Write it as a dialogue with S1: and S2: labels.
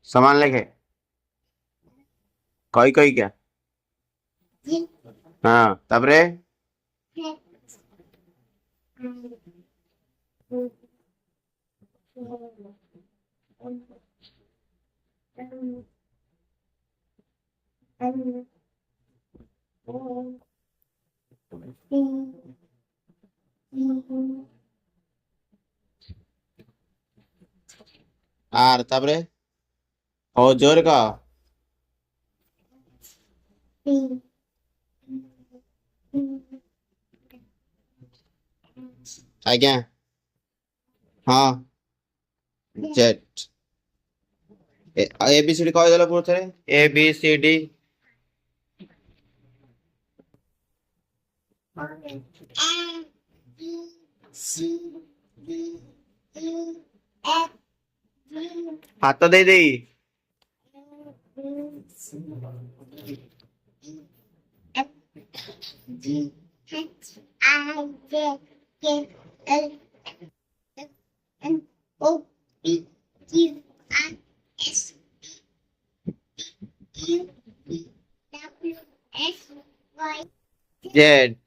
S1: समान लेके कई कई क्या हाँ तापरे আর তারপরে ও জোর ক ଆଜ୍ଞା ହଁ ଜେଟ୍ ଏ ବି ସି ଡି କହିଦେଲ ପୁଣି ଥରେ ଏ ବି ସି ଡି ହାତ ଦେଇ ଦେଇ জেড